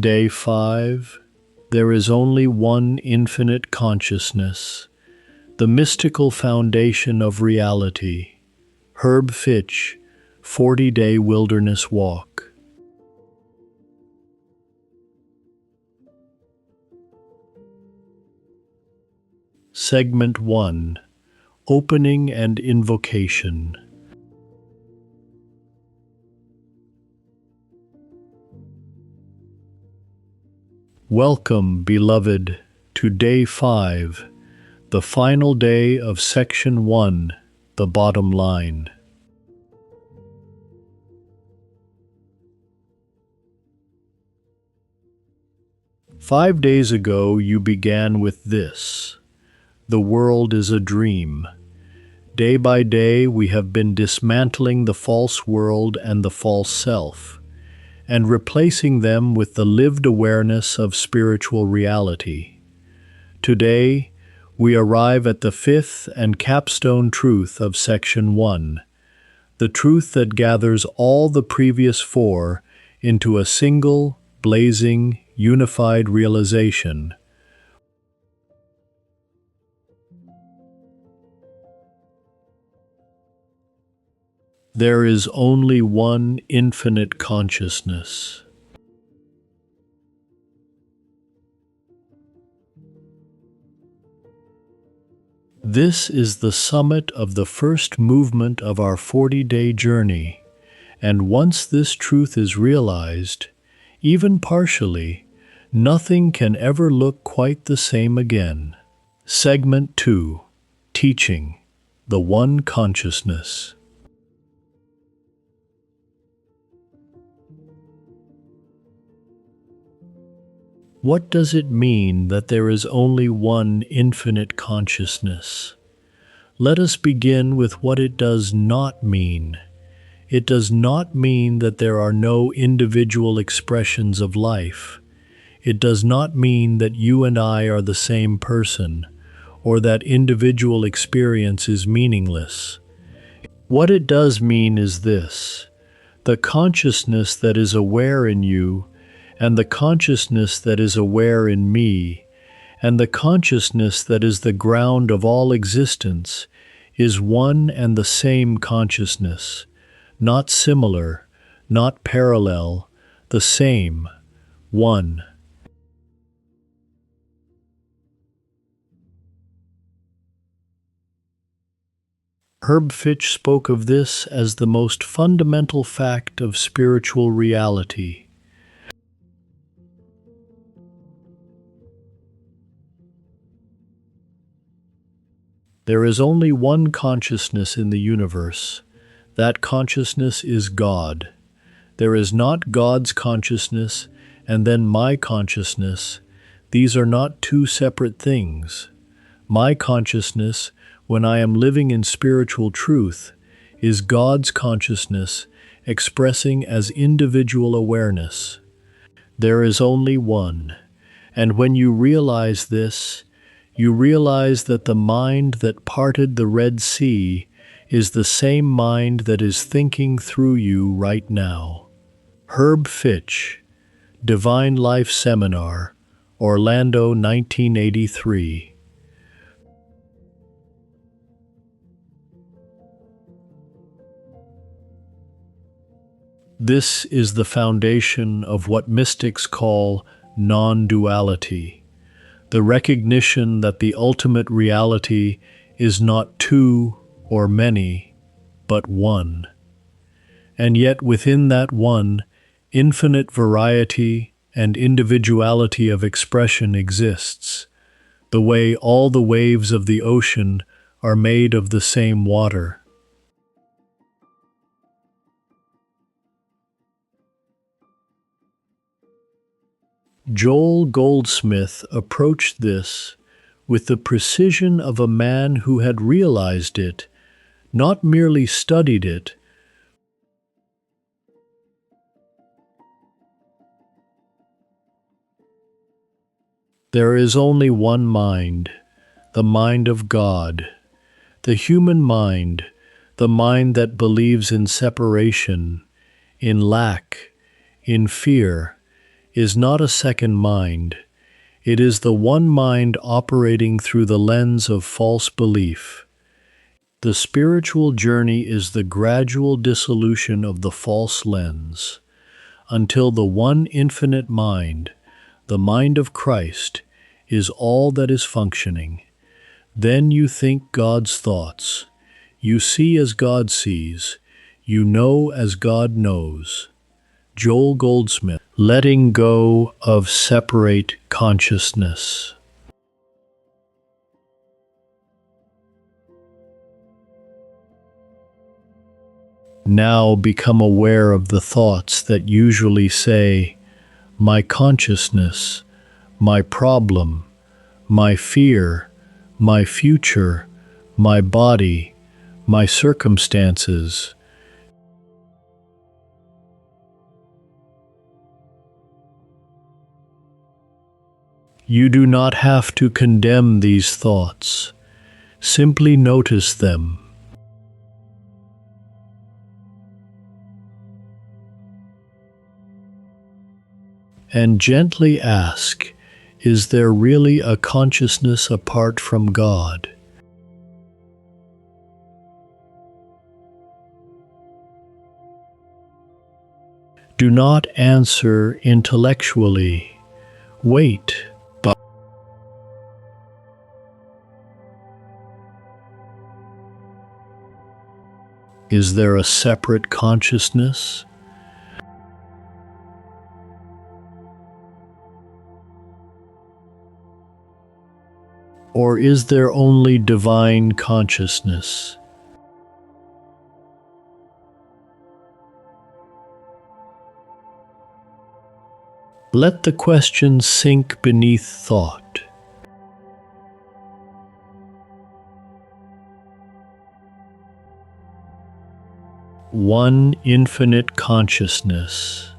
Day 5. There is only one infinite consciousness, the mystical foundation of reality. Herb Fitch, 40-Day Wilderness Walk. Segment 1. Opening and Invocation. Welcome, beloved, to Day 5, the final day of Section 1, the bottom line. "5 days ago you began with this: the world is a dream. Day by day we have been dismantling the false world and the false self, and replacing them with the lived awareness of spiritual reality. Today, we arrive at the fifth and capstone truth of Section 1, the truth that gathers all the previous four into a single, blazing, unified realization. There is only one infinite consciousness. This is the summit of the first movement of our 40-day journey, and once this truth is realized, even partially, nothing can ever look quite the same again. Segment 2. Teaching, the One Consciousness. What does it mean that there is only one infinite consciousness? Let us begin with what it does not mean. It does not mean that there are no individual expressions of life. It does not mean that you and I are the same person, or that individual experience is meaningless. What it does mean is this: the consciousness that is aware in you, and the consciousness that is aware in me, and the consciousness that is the ground of all existence, is one and the same consciousness, not similar, not parallel, the same, one. Herb Fitch spoke of this as the most fundamental fact of spiritual reality. There is only one consciousness in the universe. That consciousness is God. There is not God's consciousness and then my consciousness. These are not two separate things. My consciousness, when I am living in spiritual truth, is God's consciousness expressing as individual awareness. There is only one, and when you realize this, you realize that the mind that parted the Red Sea is the same mind that is thinking through you right now. Herb Fitch, Divine Life Seminar, Orlando, 1983. This is the foundation of what mystics call non-duality. The recognition that the ultimate reality is not two or many, but one. And yet within that one, infinite variety and individuality of expression exists, the way all the waves of the ocean are made of the same water. Joel Goldsmith approached this with the precision of a man who had realized it, not merely studied it. There is only one mind, the mind of God. The human mind, the mind that believes in separation, in lack, in fear, is not a second mind. It is the one mind operating through the lens of false belief. The spiritual journey is the gradual dissolution of the false lens, until the one infinite mind, the mind of Christ, is all that is functioning. Then you think God's thoughts. You see as God sees. You know as God knows. Joel Goldsmith. Letting go of separate consciousness. Now become aware of the thoughts that usually say, my consciousness, my problem, my fear, my future, my body, my circumstances. You do not have to condemn these thoughts. Simply notice them. And gently ask, is there really a consciousness apart from God? Do not answer intellectually. Wait. Is there a separate consciousness? Or is there only divine consciousness? Let the question sink beneath thought. One infinite consciousness.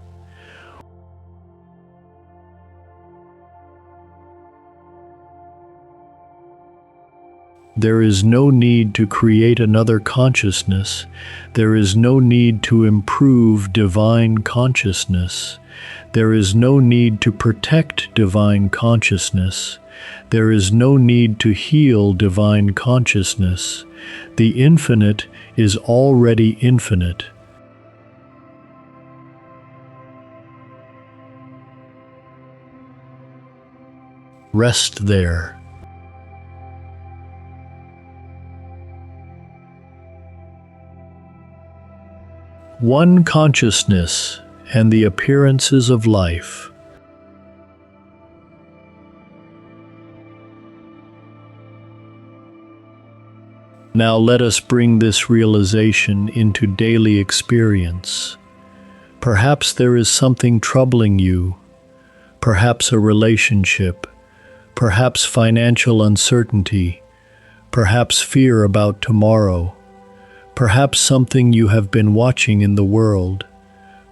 There is no need to create another consciousness. There is no need to improve divine consciousness. There is no need to protect divine consciousness. There is no need to heal divine consciousness. The infinite is already infinite. Rest there. One consciousness and the appearances of life. Now let us bring this realization into daily experience. Perhaps there is something troubling you, perhaps a relationship, perhaps financial uncertainty, perhaps fear about tomorrow, perhaps something you have been watching in the world,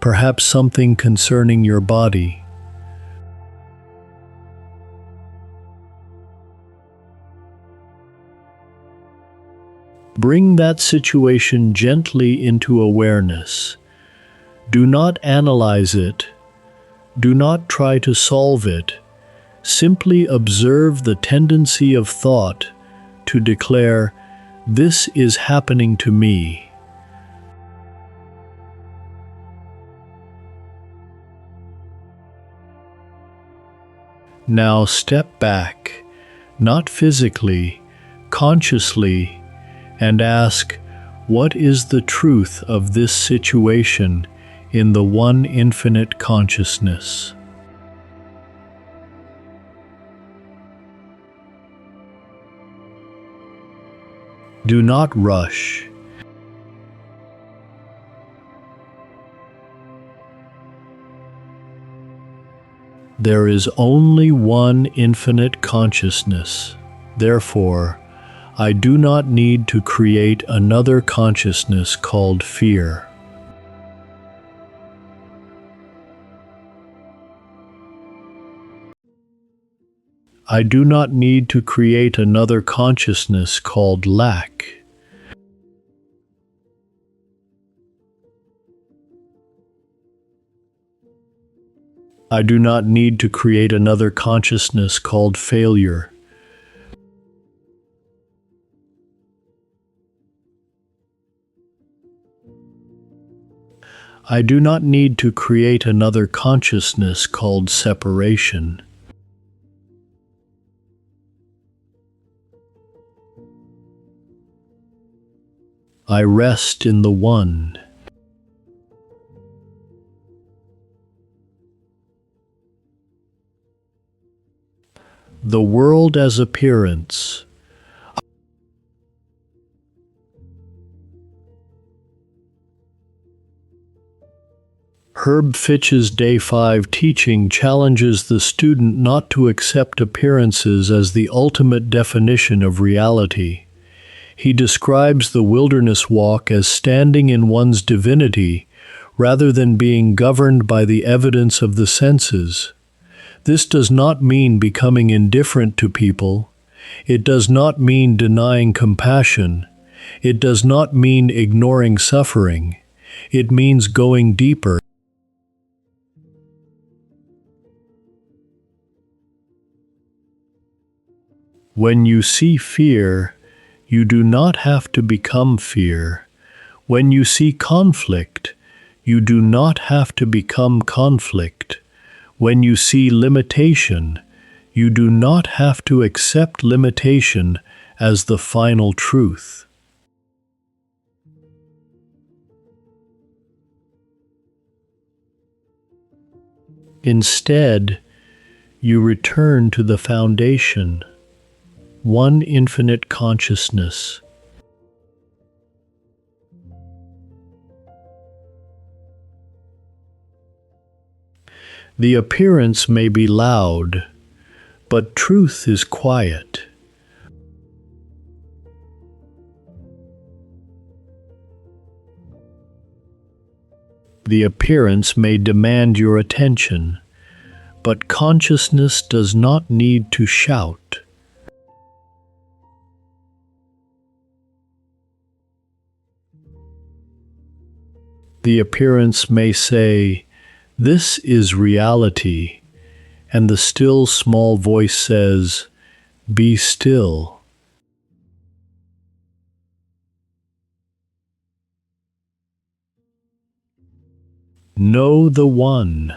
perhaps something concerning your body. Bring that situation gently into awareness. Do not analyze it. Do not try to solve it. Simply observe the tendency of thought to declare, "This is happening to me." Now step back, not physically, consciously, and ask, what is the truth of this situation in the one infinite consciousness? Do not rush. There is only one infinite consciousness. Therefore, I do not need to create another consciousness called fear. I do not need to create another consciousness called lack. I do not need to create another consciousness called failure. I do not need to create another consciousness called separation. I rest in the One. The world as appearance. Herb Fitch's Day 5 teaching challenges the student not to accept appearances as the ultimate definition of reality. He describes the wilderness walk as standing in one's divinity rather than being governed by the evidence of the senses. This does not mean becoming indifferent to people. It does not mean denying compassion. It does not mean ignoring suffering. It means going deeper. When you see fear, you do not have to become fear. When you see conflict, you do not have to become conflict. When you see limitation, you do not have to accept limitation as the final truth. Instead, you return to the foundation, one infinite consciousness. The appearance may be loud, but truth is quiet. The appearance may demand your attention, but consciousness does not need to shout. The appearance may say, "This is reality," and the still small voice says, "Be still." Know the One.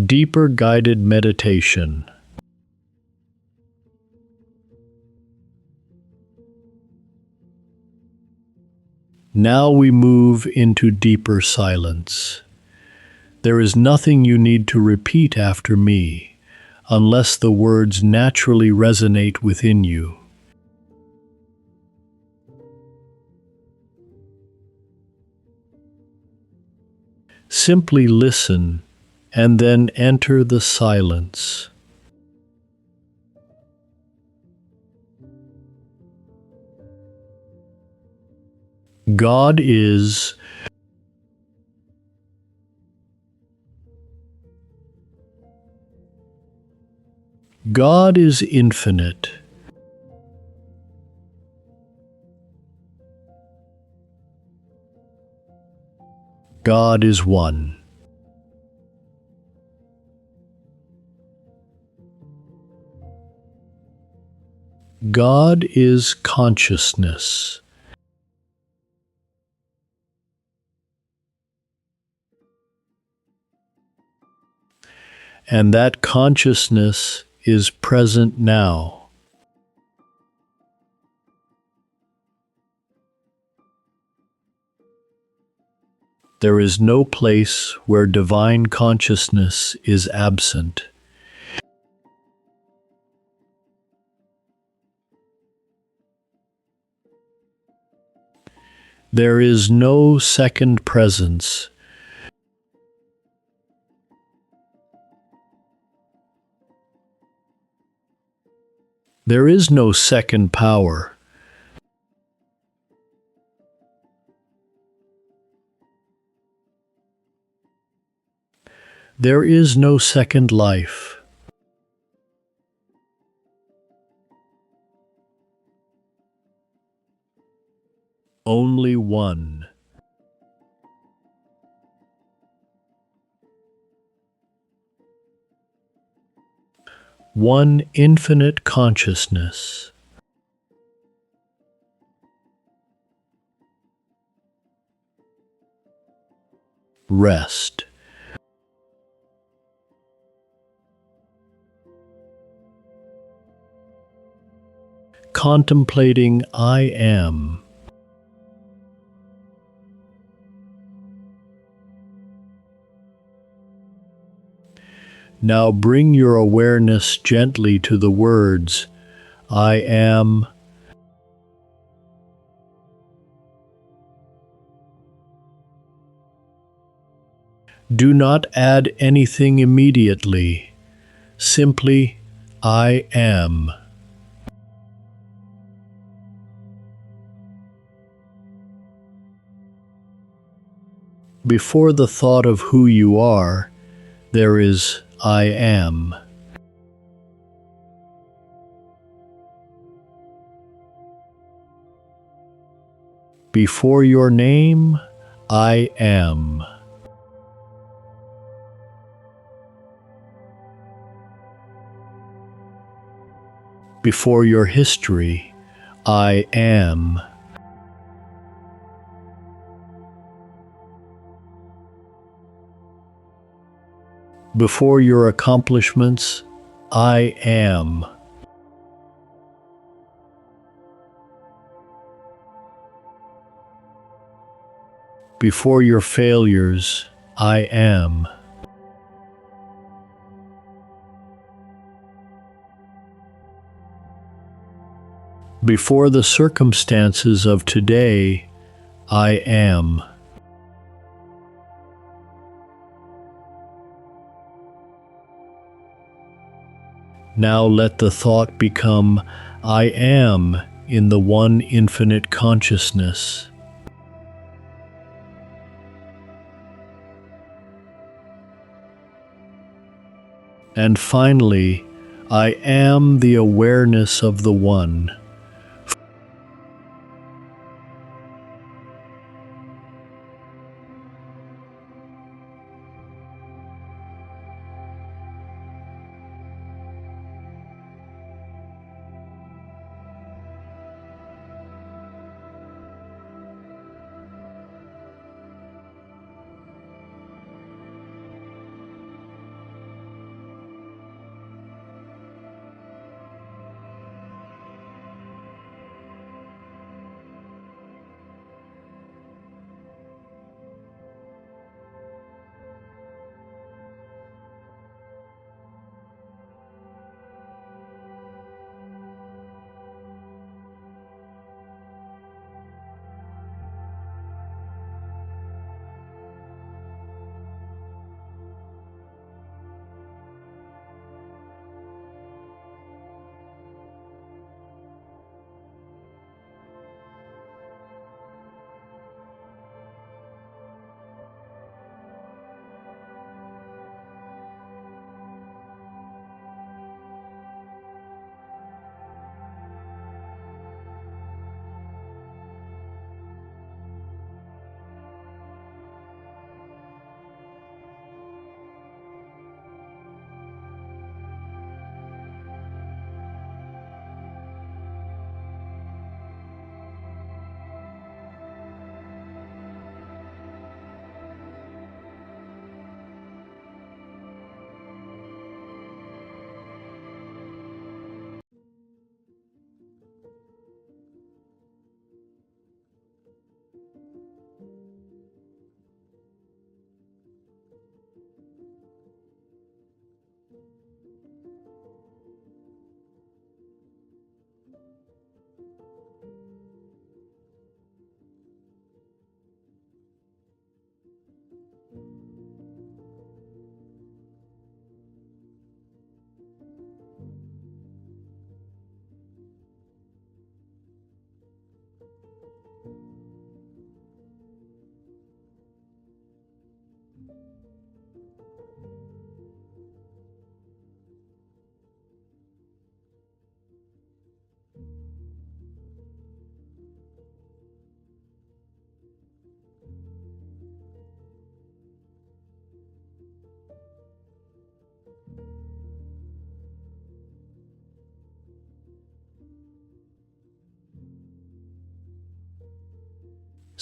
Deeper guided meditation. Now we move into deeper silence. There is nothing you need to repeat after me, unless the words naturally resonate within you. Simply listen, and then enter the silence. God is. God is infinite. God is one. God is consciousness. And that consciousness is present now. There is no place where divine consciousness is absent. There is no second presence. There is no second power. There is no second life. only one. One infinite consciousness. Rest. Contemplating I am. Now bring your awareness gently to the words, I am. Do not add anything immediately. Simply, I am. Before the thought of who you are, there is I am. Before your name, I am. Before your history, I am. Before your accomplishments, I am. Before your failures, I am. Before the circumstances of today, I am. Now let the thought become, I am in the one infinite consciousness. And finally, I am the awareness of the One.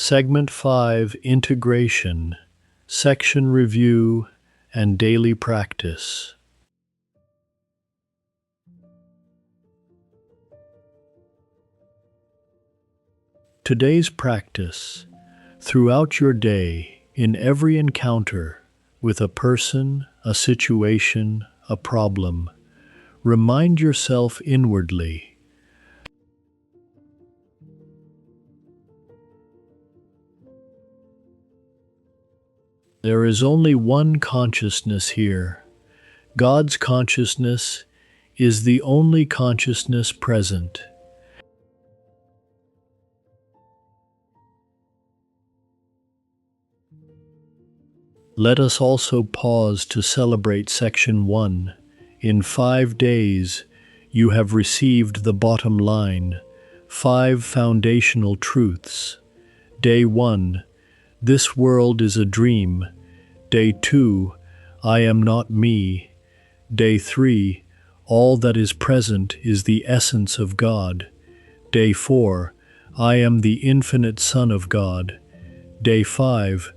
Segment 5, Integration, Section Review, and Daily Practice. Today's practice. Throughout your day, in every encounter with a person, a situation, a problem, remind yourself inwardly. There is only one consciousness here. God's consciousness is the only consciousness present. Let us also pause to celebrate Section 1. In 5 days, you have received the bottom line, 5 foundational truths. Day 1, this world is a dream. Day 2, I am not me. Day 3, all that is present is the essence of God. Day 4, I am the infinite Son of God. Day 5,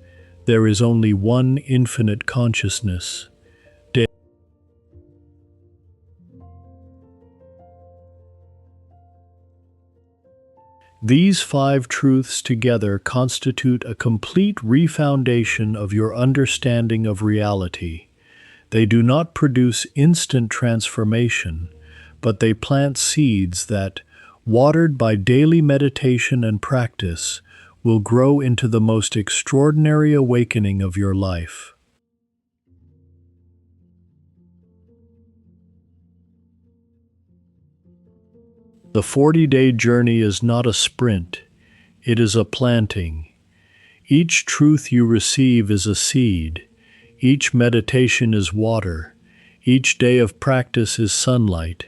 there is only one infinite consciousness. These 5 truths together constitute a complete refoundation of your understanding of reality. They do not produce instant transformation, but they plant seeds that, watered by daily meditation and practice, will grow into the most extraordinary awakening of your life. The 40-day journey is not a sprint, it is a planting. Each truth you receive is a seed. Each meditation is water. Each day of practice is sunlight.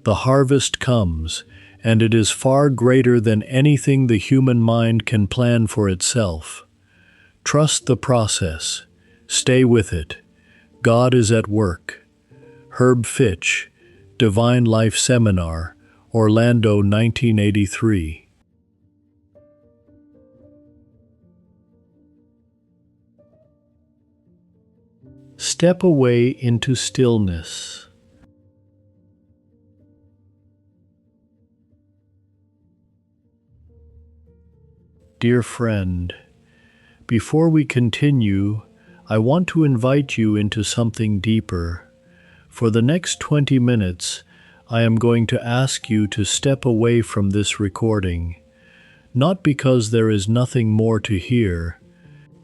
The harvest comes, and it is far greater than anything the human mind can plan for itself. Trust the process. Stay with it. God is at work. Herb Fitch, Divine Life Seminar, Orlando, 1983. Step away into stillness. Dear friend, before we continue, I want to invite you into something deeper. For the next 20 minutes, I am going to ask you to step away from this recording, not because there is nothing more to hear,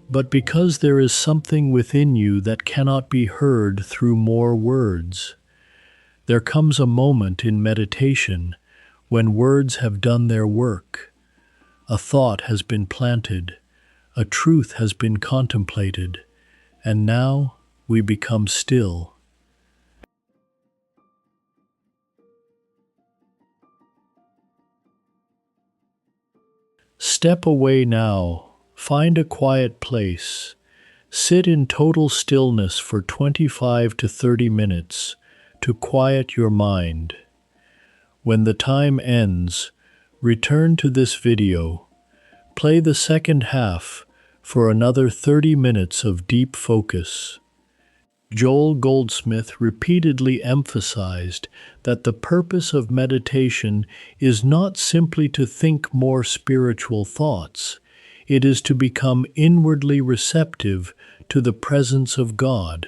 but because there is something within you that cannot be heard through more words. There comes a moment in meditation when words have done their work. A thought has been planted, a truth has been contemplated, and now we become still. Step away now, find a quiet place, sit in total stillness for 25 to 30 minutes to quiet your mind. When the time ends, return to this video. Play the second half for another 30 minutes of deep focus. Joel Goldsmith repeatedly emphasized that the purpose of meditation is not simply to think more spiritual thoughts. It is to become inwardly receptive to the presence of God.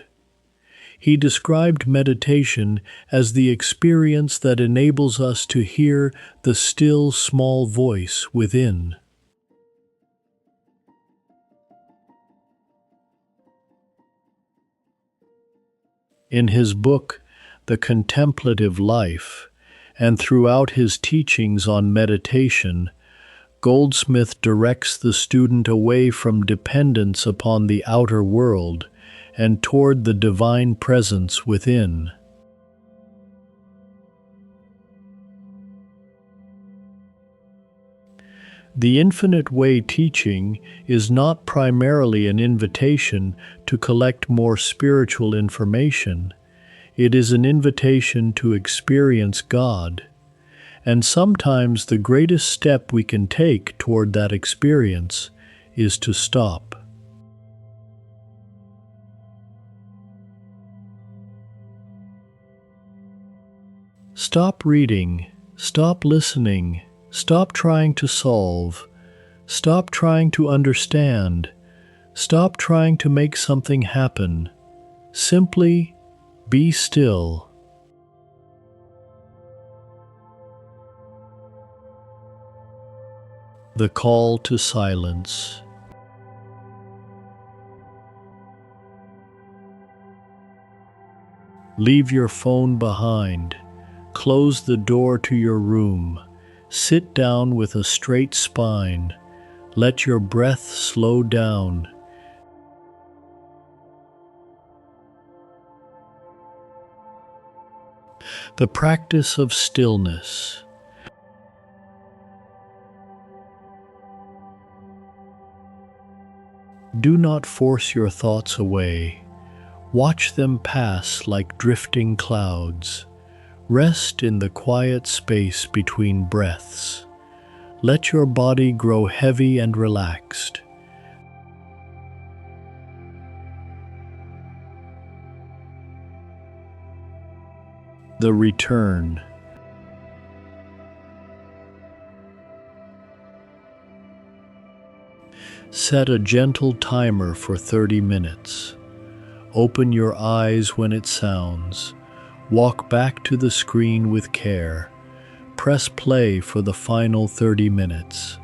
He described meditation as the experience that enables us to hear the still small voice within. In his book, The Contemplative Life, and throughout his teachings on meditation, Goldsmith directs the student away from dependence upon the outer world and toward the divine presence within. The Infinite Way teaching is not primarily an invitation to collect more spiritual information. It is an invitation to experience God. And sometimes the greatest step we can take toward that experience is to stop. Stop reading, stop listening, stop trying to solve, stop trying to understand, stop trying to make something happen. Simply be still. The call to silence. Leave your phone behind. Close the door to your room. Sit down with a straight spine. Let your breath slow down. The practice of stillness. Do not force your thoughts away. Watch them pass like drifting clouds. Rest in the quiet space between breaths. Let your body grow heavy and relaxed. The return. Set a gentle timer for 30 minutes. Open your eyes when it sounds. Walk back to the screen with care. Press play for the final 30 minutes.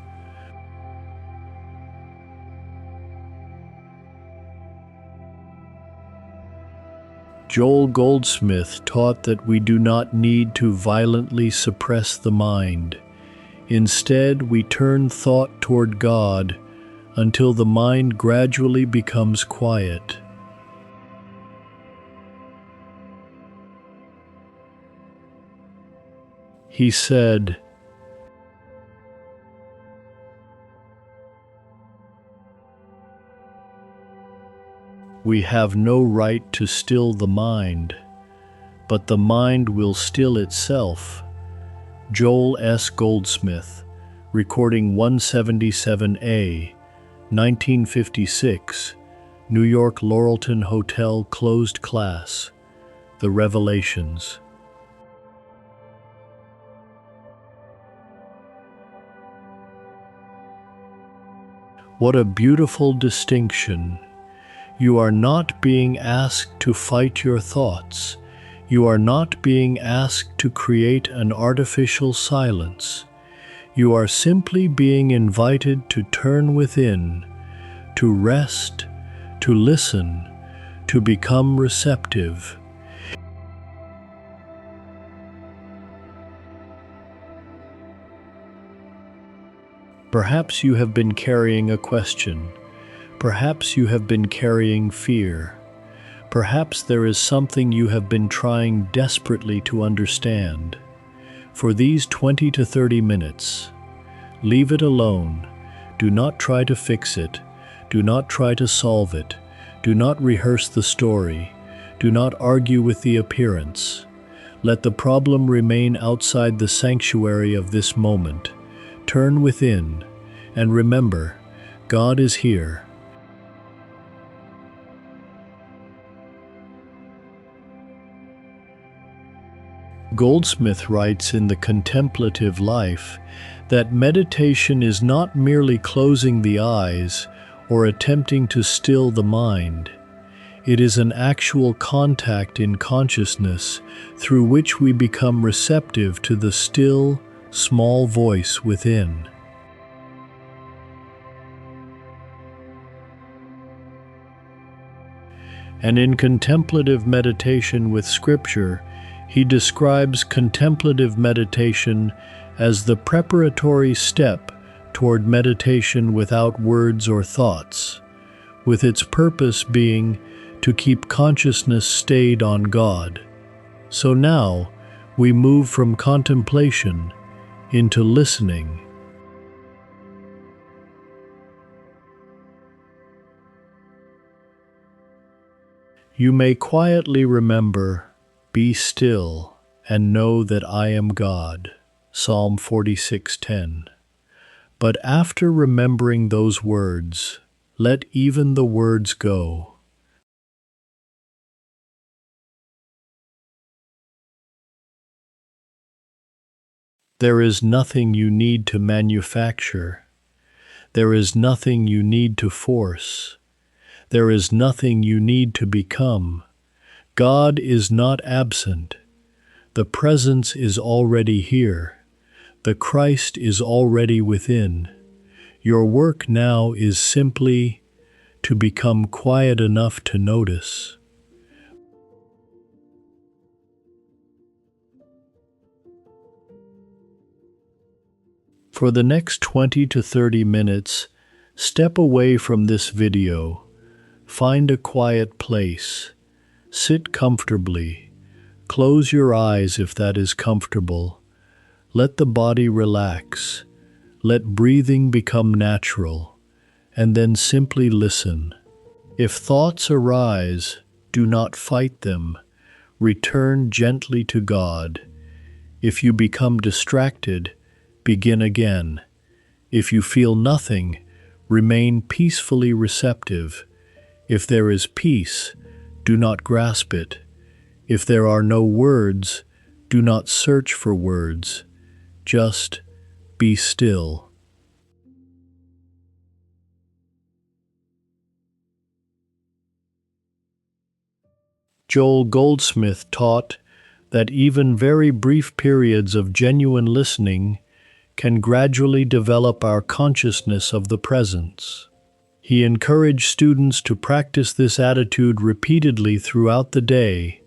Joel Goldsmith taught that we do not need to violently suppress the mind. Instead, we turn thought toward God until the mind gradually becomes quiet. He said, "We have no right to still the mind, but the mind will still itself." Joel S. Goldsmith, recording 177A, 1956, New York Laurelton Hotel closed class. The Revelations. What a beautiful distinction. You are not being asked to fight your thoughts. You are not being asked to create an artificial silence. You are simply being invited to turn within, to rest, to listen, to become receptive. Perhaps you have been carrying a question. Perhaps you have been carrying fear. Perhaps there is something you have been trying desperately to understand. For these 20 to 30 minutes, leave it alone. Do not try to fix it. Do not try to solve it. Do not rehearse the story. Do not argue with the appearance. Let the problem remain outside the sanctuary of this moment. Turn within, and remember, God is here. Goldsmith writes in The Contemplative Life that meditation is not merely closing the eyes or attempting to still the mind. It is an actual contact in consciousness through which we become receptive to the still, small voice within. And in Contemplative Meditation with Scripture, he describes contemplative meditation as the preparatory step toward meditation without words or thoughts, with its purpose being to keep consciousness stayed on God. So now we move from contemplation into listening. You may quietly remember, "Be still and know that I am God." Psalm 46:10. But after remembering those words, let even the words go. There is nothing you need to manufacture. There is nothing you need to force. There is nothing you need to become. God is not absent. The presence is already here. The Christ is already within. Your work now is simply to become quiet enough to notice. For the next 20 to 30 minutes, step away from this video. Find a quiet place. Sit comfortably. Close your eyes if that is comfortable. Let the body relax. Let breathing become natural. And then simply listen. If thoughts arise, do not fight them. Return gently to God. If you become distracted, begin again. If you feel nothing, remain peacefully receptive. If there is peace, do not grasp it. If there are no words, do not search for words. Just be still. Joel Goldsmith taught that even very brief periods of genuine listening can gradually develop our consciousness of the presence. He encouraged students to practice this attitude repeatedly throughout the day,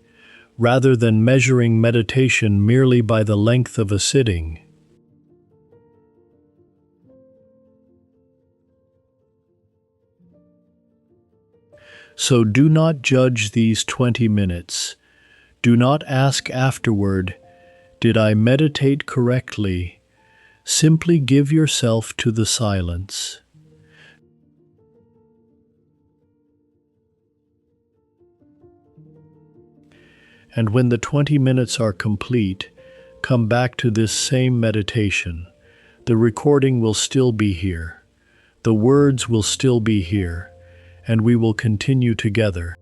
rather than measuring meditation merely by the length of a sitting. So do not judge these 20 minutes. Do not ask afterward, "Did I meditate correctly?" Simply give yourself to the silence. And when the 20 minutes are complete, come back to this same meditation. The recording will still be here. The words will still be here, and we will continue together.